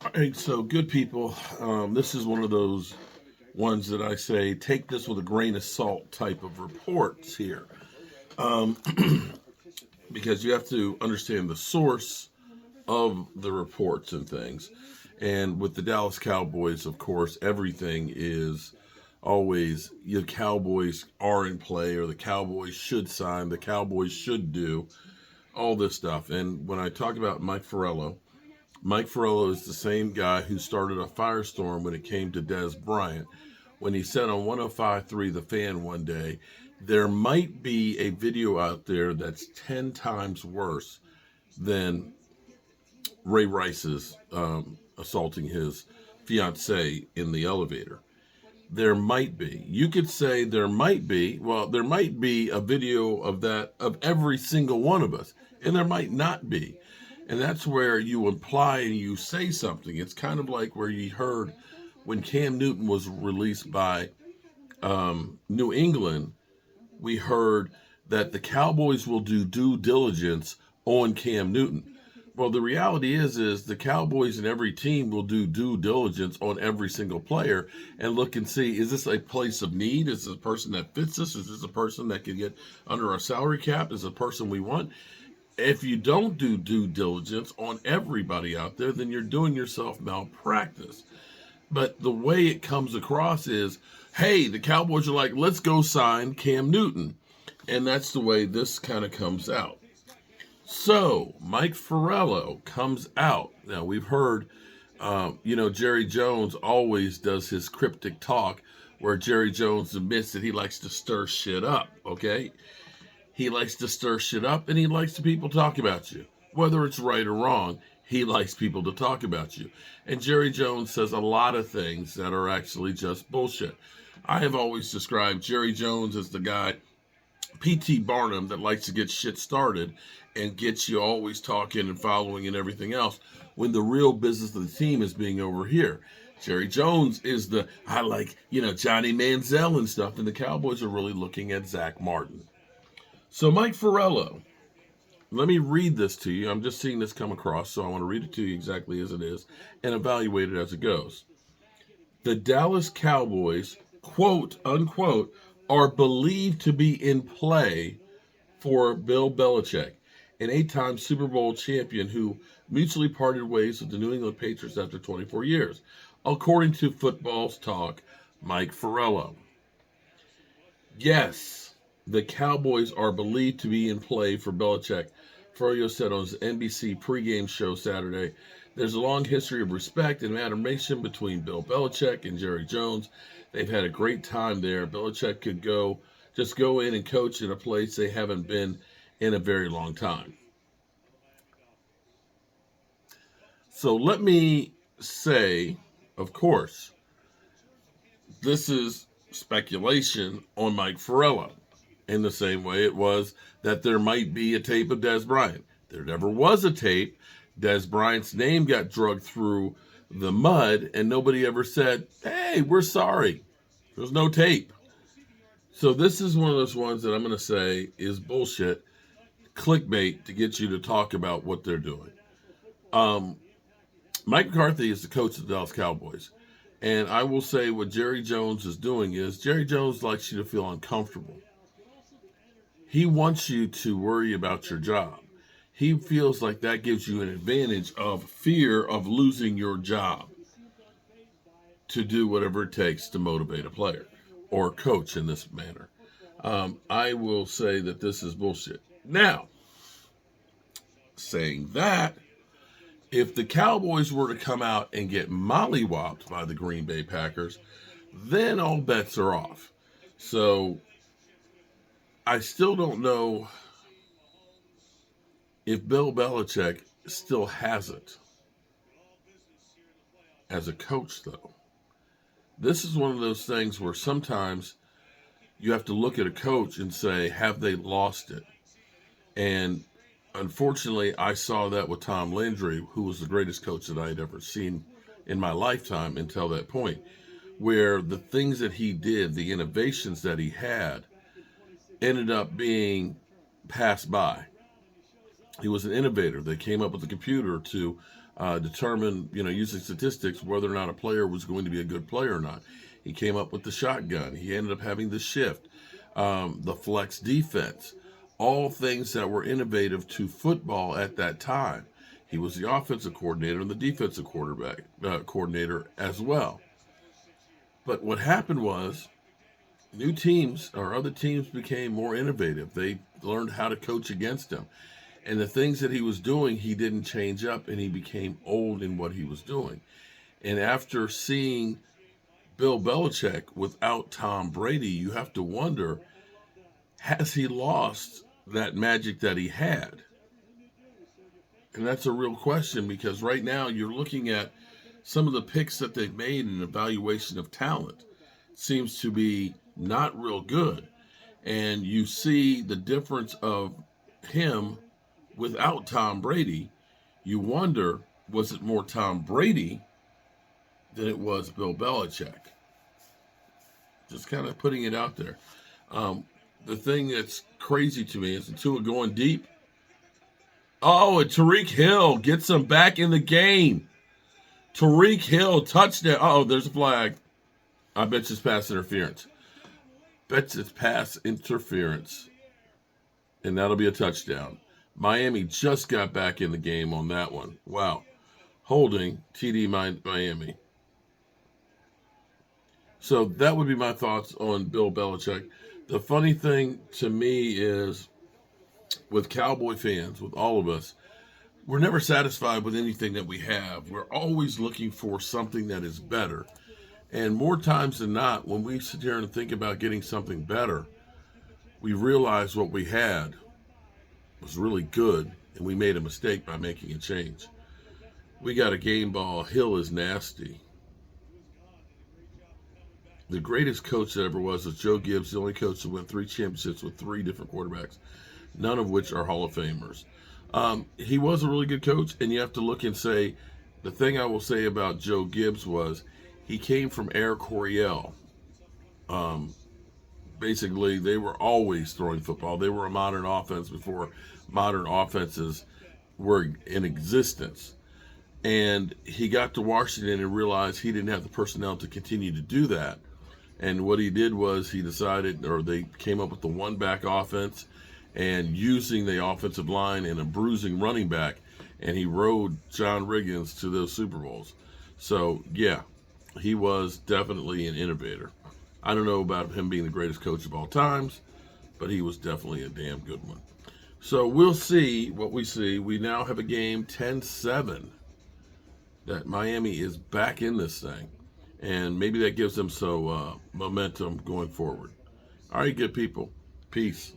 All right, so good people. This is one of those ones that I say take this with a grain of salt type of reports here, because you have to understand the source of the reports and things. And with the Dallas Cowboys, of course, everything is always the Cowboys are in play, or the Cowboys should sign, the Cowboys should do all this stuff. And when I talk about Mike Farello is the same guy who started a firestorm when it came to Des Bryant. When he said on 105.3 The Fan one day, there might be a video out there that's 10 times worse than Ray Rice's assaulting his fiancee in the elevator. There might be. You could say there might be. Well, there might be a video of that of every single one of us, and there might not be. And that's where you imply and you say something. It's kind of like where you heard when Cam Newton was released by New England, we heard that the Cowboys will do due diligence on Cam Newton. Well, the reality is the Cowboys and every team will do due diligence on every single player and look and see, is this a place of need? Is this a person that fits us? Is this a person that can get under our salary cap? Is this a person we want? If you don't do due diligence on everybody out there, then you're doing yourself malpractice. But the way it comes across is, hey, the Cowboys are like, let's go sign Cam Newton. And that's the way this kind of comes out. So Mike Farello comes out. Now we've heard, Jerry Jones always does his cryptic talk where Jerry Jones admits that he likes to stir shit up, okay? He likes to stir shit up and he likes to people talk about you. Whether it's right or wrong, he likes people to talk about you. And Jerry Jones says a lot of things that are actually just bullshit. I have always described Jerry Jones as the guy, P.T. Barnum, that likes to get shit started and gets you always talking and following and everything else when the real business of the team is being over here. Jerry Jones is I like, Johnny Manziel and stuff, and the Cowboys are really looking at Zach Martin. So Mike Farello, let me read this to you. I'm just seeing this come across, so I want to read it to you exactly as it is and evaluate it as it goes. The Dallas Cowboys, quote unquote, are believed to be in play for Bill Belichick, an 8-time Super Bowl champion who mutually parted ways with the New England Patriots after 24 years, according to Football's Talk, Mike Farello. Yes, the Cowboys are believed to be in play for Belichick. Farello said on his NBC pregame show Saturday, there's a long history of respect and admiration between Bill Belichick and Jerry Jones. They've had a great time there. Belichick could just go in and coach in a place they haven't been in a very long time. So let me say, of course, this is speculation on Mike Farello, in the same way it was that there might be a tape of Des Bryant. There never was a tape. Des Bryant's name got dragged through the mud, and nobody ever said, hey, we're sorry. There's no tape. So this is one of those ones that I'm going to say is bullshit, clickbait to get you to talk about what they're doing. Mike McCarthy is the coach of the Dallas Cowboys. And I will say what Jerry Jones is doing is Jerry Jones likes you to feel uncomfortable. He wants you to worry about your job. He feels like that gives you an advantage of fear of losing your job to do whatever it takes to motivate a player or coach in this manner. I will say that this is bullshit. Now, saying that, if the Cowboys were to come out and get mollywopped by the Green Bay Packers, then all bets are off. So I still don't know if Bill Belichick still has it as a coach, though. This is one of those things where sometimes you have to look at a coach and say, have they lost it? And unfortunately, I saw that with Tom Landry, who was the greatest coach that I had ever seen in my lifetime until that point, where the things that he did, the innovations that he had, ended up being passed by. He was an innovator. They came up with a computer to determine, using statistics, whether or not a player was going to be a good player or not. He came up with the shotgun. He ended up having the shift, the flex defense, all things that were innovative to football at that time. He was the offensive coordinator and the defensive coordinator as well. But what happened was new teams or other teams became more innovative. They learned how to coach against him. And the things that he was doing, he didn't change up, and he became old in what he was doing. And after seeing Bill Belichick without Tom Brady, you have to wonder, has he lost that magic that he had? And that's a real question, because right now you're looking at some of the picks that they've made in evaluation of talent seems to be not real good. And you see the difference of him without Tom Brady. You wonder, was it more Tom Brady than it was Bill Belichick? Just kind of putting it out there. The thing that's crazy to me is the two are going deep. Oh, and Tyreek Hill gets him back in the game. Tyreek Hill, touchdown. Oh, there's a flag. I bet it's pass interference. Bet it's pass interference. And that'll be a touchdown. Miami just got back in the game on that one. Wow. Holding TD Miami. So that would be my thoughts on Bill Belichick. The funny thing to me is, with Cowboy fans, with all of us, we're never satisfied with anything that we have. We're always looking for something that is better. And more times than not, when we sit here and think about getting something better, we realize what we had was really good, and we made a mistake by making a change. We got a game ball. Hill is nasty. The greatest coach that ever was Joe Gibbs, the only coach that won 3 championships with 3 different quarterbacks, none of which are Hall of Famers. He was a really good coach, and you have to look and say, the thing I will say about Joe Gibbs was he came from Air Coryell. Basically, they were always throwing football. They were a modern offense before modern offenses were in existence. And he got to Washington and realized he didn't have the personnel to continue to do that. And what he did was he decided, or they came up with the one-back offense and using the offensive line and a bruising running back, and he rode John Riggins to those Super Bowls. So, yeah, he was definitely an innovator. I don't know about him being the greatest coach of all times, but he was definitely a damn good one. So we'll see what we see. We now have a game 10-7 that Miami is back in this thing. And maybe that gives them some momentum going forward. All right, good people. Peace.